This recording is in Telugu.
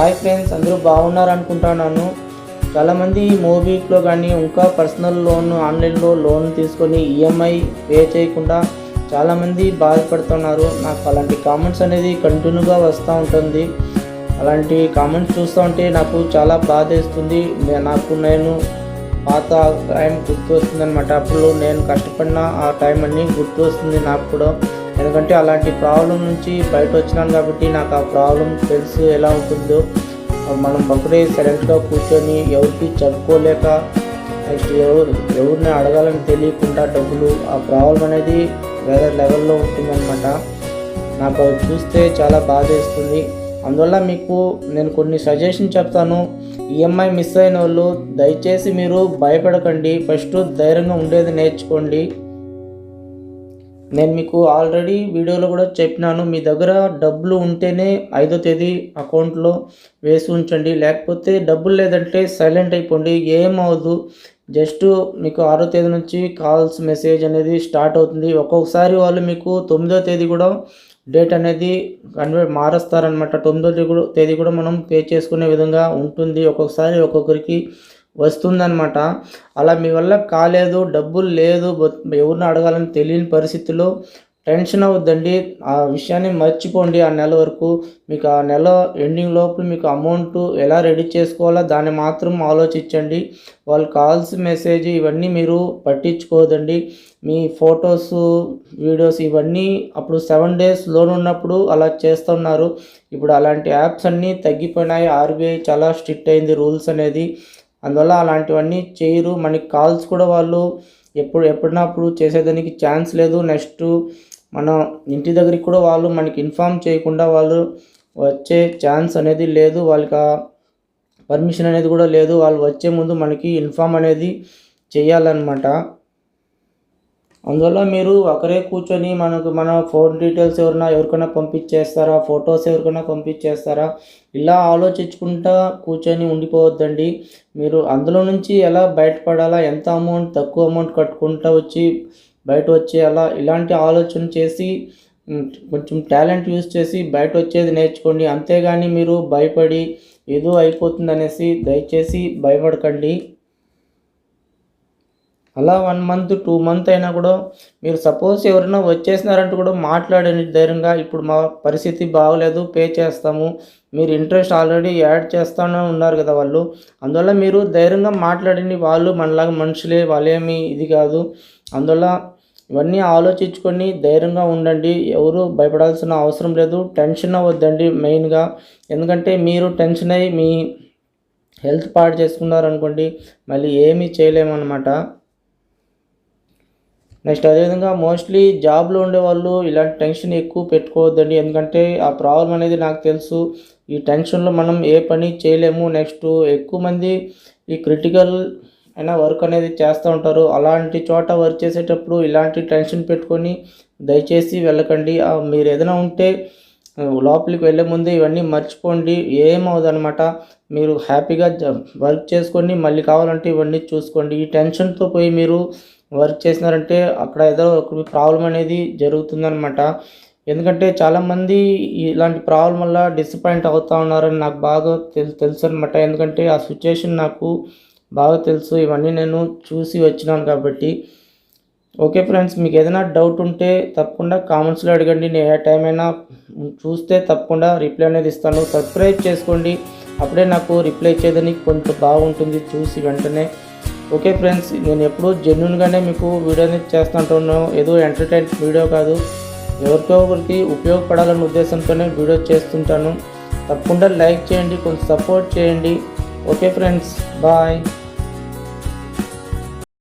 హాయ్ ఫ్రెండ్స్, అందరూ బాగున్నారు అనుకుంటున్నాను. చాలామంది మోబిక్విక్లో కానీ ఇంకా పర్సనల్ లోన్ ఆన్లైన్లో లోన్ తీసుకొని ఈఎంఐ పే చేయకుండా చాలామంది బాధపడుతున్నారు. నాకు అలాంటి కామెంట్స్ అనేది కంటిన్యూగా వస్తూ ఉంటుంది. అలాంటి కామెంట్స్ చూస్తూ ఉంటే నాకు చాలా బాధ వేస్తుంది. నేను పాత టైం గుర్తు వస్తుంది అనమాట. అప్పుడు నేను కష్టపడిన ఆ టైం అన్నీ గుర్తు వస్తుంది నాకు కూడా. ఎందుకంటే అలాంటి ప్రాబ్లం నుంచి బయట వచ్చినాను కాబట్టి నాకు ఆ ప్రాబ్లం తెలుసు ఎలా ఉంటుందో. మనం ఒకటే సైలెంట్గా కూర్చొని ఎవరికి చెప్పుకోలేక నెక్స్ట్ ఎవరిని అడగాలని తెలియకుండా డబ్బులు, ఆ ప్రాబ్లం అనేది వేరే లెవెల్లో ఉంటుందన్నమాట. నాకు అవి చూస్తే చాలా బాధ వేస్తుంది. అందువల్ల మీకు నేను కొన్ని సజెషన్ చెప్తాను. ఈఎంఐ మిస్ అయిన వాళ్ళు దయచేసి మీరు భయపడకండి. ఫస్ట్ ధైర్యంగా ఉండేది నేర్చుకోండి. నేను మీకు ఆల్రెడీ వీడియోలో కూడా చెప్పినాను, మీ దగ్గర డబ్బులు ఉంటేనే 5వ తేదీ అకౌంట్లో వేసి ఉంచండి. లేకపోతే డబ్బులు లేదంటే సైలెంట్ అయిపోండి, ఏమవుదు. జస్ట్ మీకు 6వ తేదీ నుంచి కాల్స్ మెసేజ్ అనేది స్టార్ట్ అవుతుంది. ఒక్కొక్కసారి వాళ్ళు మీకు 9వ తేదీ కూడా డేట్ అనేది మారుస్తారనమాట. 9వ తేదీ కూడా మనం పే చేసుకునే విధంగా ఉంటుంది. ఒక్కొక్కసారి ఒక్కొక్కరికి వస్తుందన్నమాట. అలా మీ వల్ల కాలేదు, డబ్బులు లేదు, ఎవరిని అడగాలని తెలియని పరిస్థితిలో టెన్షన్ అవ్వద్దండి. ఆ విషయాన్ని మర్చిపోండి. ఆ నెల వరకు మీకు ఆ నెల ఎండింగ్ లోపల మీకు అమౌంట్ ఎలా రెడీ చేసుకోవాలో దాన్ని మాత్రం ఆలోచించండి. వాళ్ళు కాల్స్ మెసేజ్ ఇవన్నీ మీరు పట్టించుకోదండి. మీ ఫొటోస్ వీడియోస్ ఇవన్నీ అప్పుడు 7 days లోన్ ఉన్నప్పుడు అలా చేస్తున్నారు. ఇప్పుడు అలాంటి యాప్స్ అన్నీ తగ్గిపోయినాయి. ఆర్బీఐ చాలా స్ట్రిక్ట్ అయింది రూల్స్ అనేది. అందువల్ల అలాంటివన్నీ చేయరు. మనకి కాల్స్ కూడా వాళ్ళు ఎప్పుడప్పుడు చేసేదానికి ఛాన్స్ లేదు. నెక్స్ట్ మన ఇంటి దగ్గరికి కూడా వాళ్ళు మనకి ఇన్ఫామ్ చేయకుండా వాళ్ళు వచ్చే ఛాన్స్ అనేది లేదు. వాళ్ళకి పర్మిషన్ అనేది కూడా లేదు. వాళ్ళు వచ్చే ముందు మనకి ఇన్ఫామ్ అనేది చేయాలన్నమాట. అందువల్ల మీరు ఒకరే కూర్చొని మన ఫోన్ డీటెయిల్స్ ఎవరికైనా పంపించేస్తారా, ఫొటోస్ ఎవరికైనా పంపించేస్తారా, ఇలా ఆలోచించుకుంటా కూర్చొని ఉండిపోవద్దండి. మీరు అందులో నుంచి ఎలా బయటపడాలా, ఎంత అమౌంట్ తక్కువ అమౌంట్ కట్టుకుంటా వచ్చి బయట వచ్చేయాలా, ఇలాంటి ఆలోచన చేసి కొంచెం టాలెంట్ యూజ్ చేసి బయట వచ్చేది నేర్చుకోండి. అంతేగాని మీరు భయపడి ఏదో అయిపోతుంది అనేసి దయచేసి భయపడకండి. అలా 1 month 2 month అయినా కూడా మీరు సపోజ్ ఎవరైనా వచ్చేసినారంటే కూడా మాట్లాడండి ధైర్యంగా. ఇప్పుడు మా పరిస్థితి బాగలేదు, పే చేస్తాము, మీరు ఇంట్రెస్ట్ ఆల్రెడీ యాడ్ చేస్తూనే ఉన్నారు కదా వాళ్ళు. అందువల్ల మీరు ధైర్యంగా మాట్లాడండి. వాళ్ళు మనలాగా మనుషులే, వాళ్ళేమి ఇది కాదు. అందువల్ల ఇవన్నీ ఆలోచించుకొని ధైర్యంగా ఉండండి. ఎవరు భయపడాల్సిన అవసరం లేదు. టెన్షన్ అవ్వద్దండి మెయిన్గా. ఎందుకంటే మీరు టెన్షన్ అయ్యి మీ హెల్త్ పాడు చేసుకున్నారనుకోండి, మళ్ళీ ఏమీ చేయలేమన్నమాట. నెక్స్ట్ అదేవిధంగా మోస్ట్లీ జాబ్లో ఉండేవాళ్ళు ఇలాంటి టెన్షన్ ఎక్కువ పెట్టుకోవద్దండి. ఎందుకంటే ఆ ప్రాబ్లం అనేది నాకు తెలుసు. ఈ టెన్షన్లో మనం ఏ పని చేయలేము. నెక్స్ట్ ఎక్కువ మంది ఈ క్రిటికల్ అయిన వర్క్ అనేది చేస్తూ ఉంటారు. అలాంటి చోట వర్క్ చేసేటప్పుడు ఇలాంటి టెన్షన్ పెట్టుకొని దయచేసి వెళ్ళకండి. మీరు ఏదైనా ఉంటే లోపలికి వెళ్ళే ముందే ఇవన్నీ మర్చిపోండి, ఏమవుదనమాట. మీరు హ్యాపీగా వర్క్ చేసుకొని మళ్ళీ కావాలంటే ఇవన్నీ చూసుకోండి. ఈ టెన్షన్తో పోయి మీరు వర్క్ చేసినారంటే అక్కడ ఏదో ఒక ప్రాబ్లం అనేది జరుగుతుందనమాట. ఎందుకంటే చాలామంది ఇలాంటి ప్రాబ్లం వల్ల డిసప్పాయింట్ అవుతూ ఉన్నారని నాకు బాగా తెలుసు అనమాట. ఎందుకంటే ఆ సిచ్యుయేషన్ నాకు బాగా తెలుసు. ఇవన్నీ నేను చూసి వచ్చినాను కాబట్టి. ఓకే ఫ్రెండ్స్, మీకు ఏదైనా డౌట్ ఉంటే తప్పకుండా కామెంట్స్లో అడగండి. నేను ఏ టైం అయినా చూస్తే తప్పకుండా రిప్లై అనేది ఇస్తాను. సబ్స్క్రైబ్ చేసుకోండి, అప్పుడే నాకు రిప్లై ఇచ్చేదానికి కొంచెం బాగుంటుంది చూసి వెంటనే. ఓకే ఫ్రెండ్స్, నేను ఎప్పుడూ జెన్యున్గానే మీకు వీడియో అనేది చేస్తుంటాను. ఏదో ఎంటర్టైన్ వీడియో కాదు, ఎవరికో ఒకరికి ఉపయోగపడాలనే ఉద్దేశంతోనే వీడియో చేస్తుంటాను. తప్పకుండా లైక్ చేయండి, కొంచెం సపోర్ట్ చేయండి. Okay friends, bye.